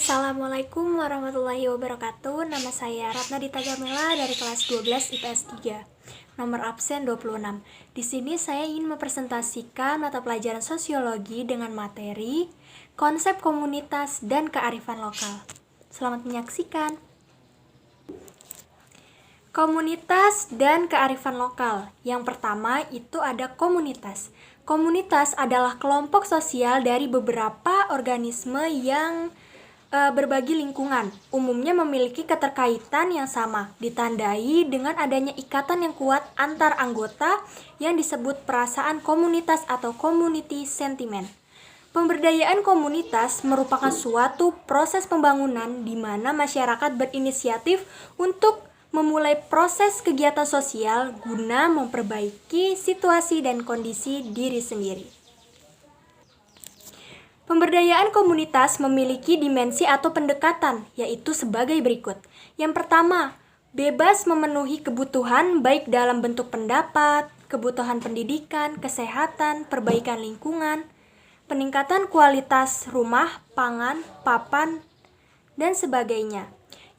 Assalamualaikum warahmatullahi wabarakatuh. Nama saya Ratna Dita Gamela dari kelas 12 IPS 3. Nomor absen 26. Di sini saya ingin mempresentasikan mata pelajaran sosiologi dengan materi konsep komunitas dan kearifan lokal. Selamat menyaksikan. Komunitas dan kearifan lokal. Yang pertama itu ada komunitas. Komunitas adalah kelompok sosial dari beberapa organisme yang berbagi lingkungan, umumnya memiliki keterkaitan yang sama, ditandai dengan adanya ikatan yang kuat antar anggota yang disebut perasaan komunitas atau community sentiment. Pemberdayaan komunitas merupakan suatu proses pembangunan di mana masyarakat berinisiatif untuk memulai proses kegiatan sosial guna memperbaiki situasi dan kondisi diri sendiri. Pemberdayaan komunitas memiliki dimensi atau pendekatan, yaitu sebagai berikut. Yang pertama, bebas memenuhi kebutuhan baik dalam bentuk pendapat, kebutuhan pendidikan, kesehatan, perbaikan lingkungan, peningkatan kualitas rumah, pangan, papan, dan sebagainya.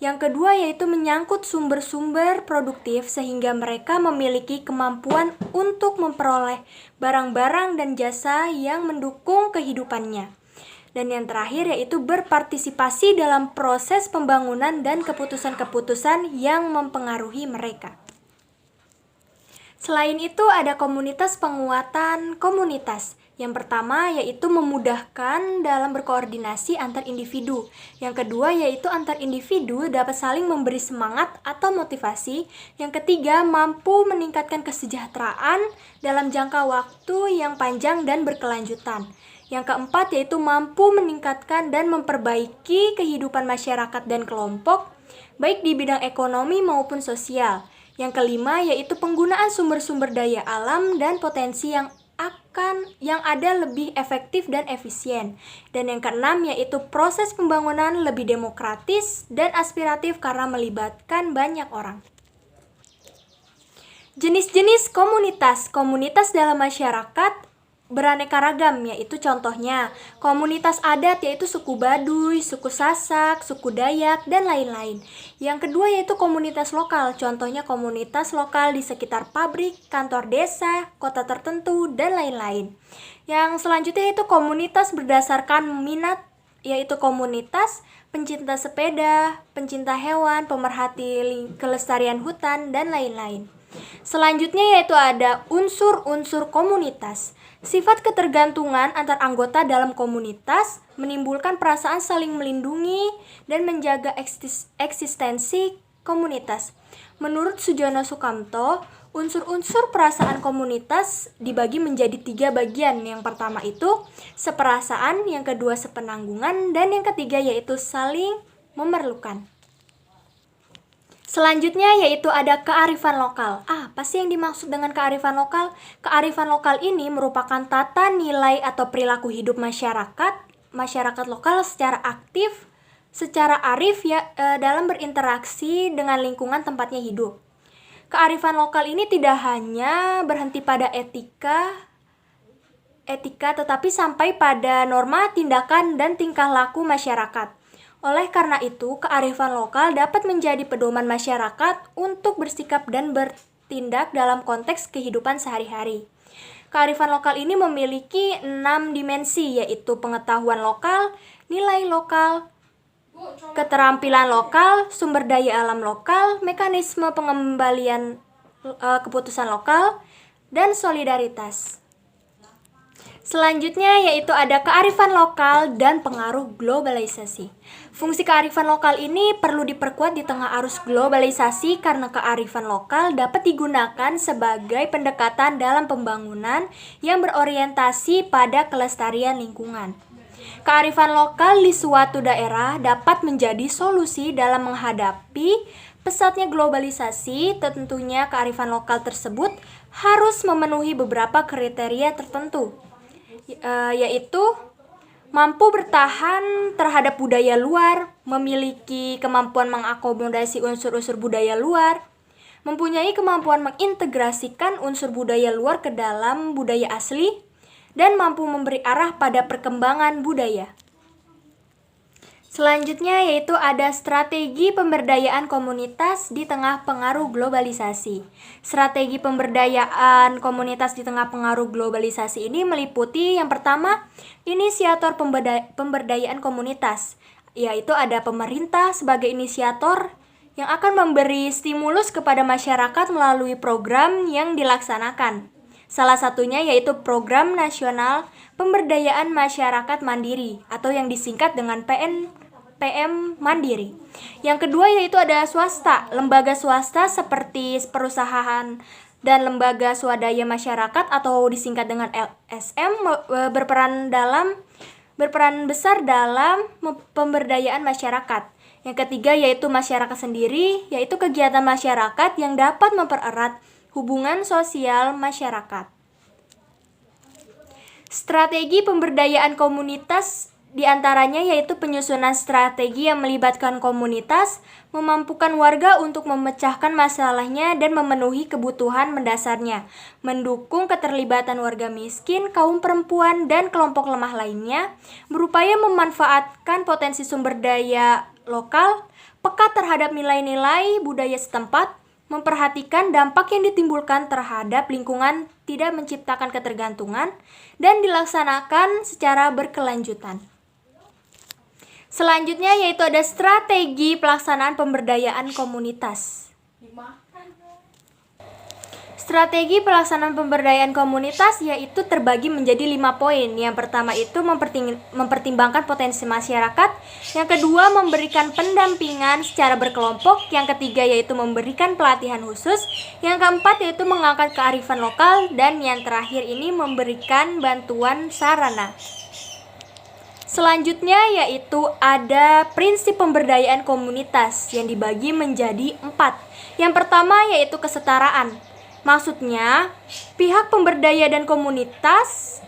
Yang kedua yaitu menyangkut sumber-sumber produktif sehingga mereka memiliki kemampuan untuk memperoleh barang-barang dan jasa yang mendukung kehidupannya. Dan yang terakhir yaitu berpartisipasi dalam proses pembangunan dan keputusan-keputusan yang mempengaruhi mereka. Selain itu ada komunitas penguatan komunitas. Yang pertama yaitu memudahkan dalam berkoordinasi antar individu. Yang kedua yaitu antar individu dapat saling memberi semangat atau motivasi. Yang ketiga mampu meningkatkan kesejahteraan dalam jangka waktu yang panjang dan berkelanjutan. Yang keempat yaitu mampu meningkatkan dan memperbaiki kehidupan masyarakat dan kelompok, baik di bidang ekonomi maupun sosial. Yang kelima yaitu penggunaan sumber-sumber daya alam dan potensi yang ada lebih efektif dan efisien. Dan yang keenam yaitu proses pembangunan lebih demokratis dan aspiratif karena melibatkan banyak orang. Jenis-jenis komunitas. Komunitas dalam masyarakat beraneka ragam, yaitu contohnya komunitas adat yaitu suku Baduy, suku Sasak, suku Dayak, dan lain-lain. Yang kedua yaitu komunitas lokal, contohnya komunitas lokal di sekitar pabrik, kantor desa, kota tertentu, dan lain-lain. Yang selanjutnya yaitu komunitas berdasarkan minat, yaitu komunitas pencinta sepeda, pencinta hewan, pemerhati kelestarian hutan, dan lain-lain. Selanjutnya yaitu ada unsur-unsur komunitas. Sifat ketergantungan antar anggota dalam komunitas menimbulkan perasaan saling melindungi dan menjaga eksistensi komunitas. Menurut Sujono Sukamto, unsur-unsur perasaan komunitas dibagi menjadi 3 bagian. Yang pertama itu seperasaan, yang kedua sepenanggungan, dan yang ketiga yaitu saling memerlukan. Selanjutnya yaitu ada kearifan lokal. Apa sih yang dimaksud dengan kearifan lokal? Kearifan lokal ini merupakan tata nilai atau perilaku hidup masyarakat lokal secara aktif, secara arif dalam berinteraksi dengan lingkungan tempatnya hidup. Kearifan lokal ini tidak hanya berhenti pada etika tetapi sampai pada norma, tindakan, dan tingkah laku masyarakat. Oleh karena itu, kearifan lokal dapat menjadi pedoman masyarakat untuk bersikap dan bertindak dalam konteks kehidupan sehari-hari. Kearifan lokal ini memiliki 6 dimensi, yaitu pengetahuan lokal, nilai lokal, keterampilan lokal, sumber daya alam lokal, mekanisme pengembalian keputusan lokal, dan solidaritas. Selanjutnya yaitu ada kearifan lokal dan pengaruh globalisasi. Fungsi kearifan lokal ini perlu diperkuat di tengah arus globalisasi karena kearifan lokal dapat digunakan sebagai pendekatan dalam pembangunan yang berorientasi pada kelestarian lingkungan. Kearifan lokal di suatu daerah dapat menjadi solusi dalam menghadapi pesatnya globalisasi. Tentunya kearifan lokal tersebut harus memenuhi beberapa kriteria tertentu, yaitu mampu bertahan terhadap budaya luar, memiliki kemampuan mengakomodasi unsur-unsur budaya luar, mempunyai kemampuan mengintegrasikan unsur budaya luar ke dalam budaya asli, dan mampu memberi arah pada perkembangan budaya. Selanjutnya yaitu ada strategi pemberdayaan komunitas di tengah pengaruh globalisasi. Strategi pemberdayaan komunitas di tengah pengaruh globalisasi ini meliputi yang pertama, inisiator pemberdayaan komunitas, yaitu ada pemerintah sebagai inisiator yang akan memberi stimulus kepada masyarakat melalui program yang dilaksanakan. Salah satunya yaitu Program Nasional Pemberdayaan Masyarakat Mandiri atau yang disingkat dengan PM Mandiri. Yang kedua yaitu ada swasta, lembaga swasta seperti perusahaan dan lembaga swadaya masyarakat atau disingkat dengan LSM berperan besar dalam pemberdayaan masyarakat. Yang ketiga yaitu masyarakat sendiri, yaitu kegiatan masyarakat yang dapat mempererat hubungan sosial masyarakat. Strategi pemberdayaan komunitas diantaranya yaitu penyusunan strategi yang melibatkan komunitas, memampukan warga untuk memecahkan masalahnya dan memenuhi kebutuhan mendasarnya, mendukung keterlibatan warga miskin, kaum perempuan, dan kelompok lemah lainnya, berupaya memanfaatkan potensi sumber daya lokal, peka terhadap nilai-nilai budaya setempat, memperhatikan dampak yang ditimbulkan terhadap lingkungan, tidak menciptakan ketergantungan, dan dilaksanakan secara berkelanjutan. Selanjutnya yaitu ada strategi pelaksanaan pemberdayaan komunitas. Strategi pelaksanaan pemberdayaan komunitas yaitu terbagi menjadi 5 poin. Yang pertama itu mempertimbangkan potensi masyarakat. Yang kedua memberikan pendampingan secara berkelompok. Yang ketiga yaitu memberikan pelatihan khusus. Yang keempat yaitu mengangkat kearifan lokal. Dan yang terakhir ini memberikan bantuan sarana. Selanjutnya yaitu ada prinsip pemberdayaan komunitas yang dibagi menjadi 4. Yang pertama yaitu kesetaraan. Maksudnya, pihak pemberdaya dan komunitas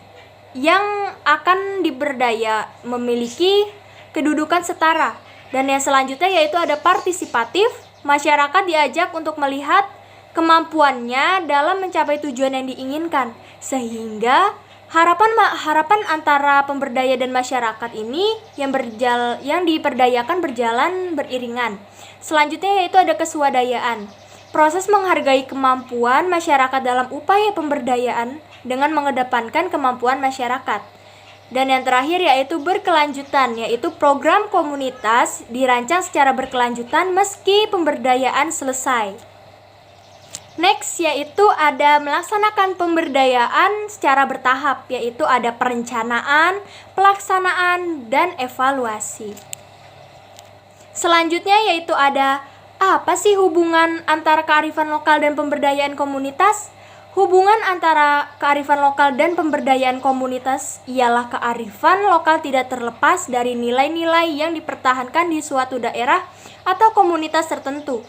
yang akan diberdaya memiliki kedudukan setara. Dan yang selanjutnya yaitu ada partisipatif. Masyarakat diajak untuk melihat kemampuannya dalam mencapai tujuan yang diinginkan, sehingga harapan antara pemberdaya dan masyarakat ini yang diperdayakan berjalan beriringan. Selanjutnya yaitu ada keswadayaan. Proses menghargai kemampuan masyarakat dalam upaya pemberdayaan dengan mengedepankan kemampuan masyarakat. Dan yang terakhir yaitu berkelanjutan, yaitu program komunitas dirancang secara berkelanjutan meski pemberdayaan selesai. Next yaitu ada melaksanakan pemberdayaan secara bertahap, yaitu ada perencanaan, pelaksanaan, dan evaluasi. Selanjutnya yaitu ada apa sih hubungan antara kearifan lokal dan pemberdayaan komunitas? Hubungan antara kearifan lokal dan pemberdayaan komunitas ialah kearifan lokal tidak terlepas dari nilai-nilai yang dipertahankan di suatu daerah atau komunitas tertentu.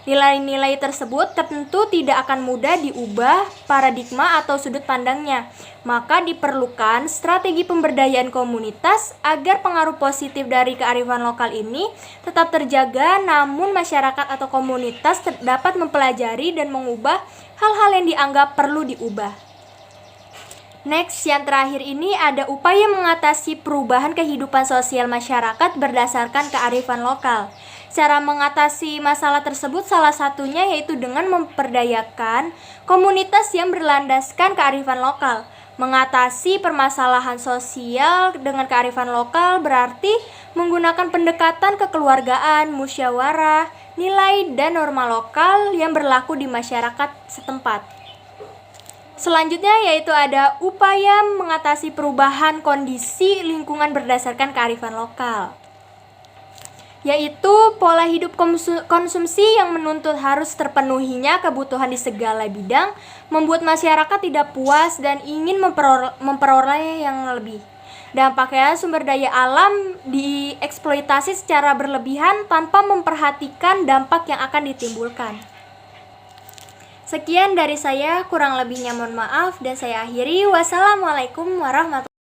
Nilai-nilai tersebut tentu tidak akan mudah diubah paradigma atau sudut pandangnya. Maka diperlukan strategi pemberdayaan komunitas agar pengaruh positif dari kearifan lokal ini tetap terjaga, namun masyarakat atau komunitas dapat mempelajari dan mengubah hal-hal yang dianggap perlu diubah. Next, yang terakhir ini ada upaya mengatasi perubahan kehidupan sosial masyarakat berdasarkan kearifan lokal. Cara mengatasi masalah tersebut salah satunya yaitu dengan memperdayakan komunitas yang berlandaskan kearifan lokal. Mengatasi permasalahan sosial dengan kearifan lokal berarti menggunakan pendekatan kekeluargaan, musyawarah, nilai dan norma lokal yang berlaku di masyarakat setempat. Selanjutnya yaitu ada upaya mengatasi perubahan kondisi lingkungan berdasarkan kearifan lokal, yaitu pola hidup konsumsi yang menuntut harus terpenuhinya kebutuhan di segala bidang, membuat masyarakat tidak puas dan ingin memperoleh yang lebih. Dampaknya sumber daya alam dieksploitasi secara berlebihan tanpa memperhatikan dampak yang akan ditimbulkan. Sekian dari saya, kurang lebihnya mohon maaf dan saya akhiri. Wassalamualaikum warahmatullahi wabarakatuh.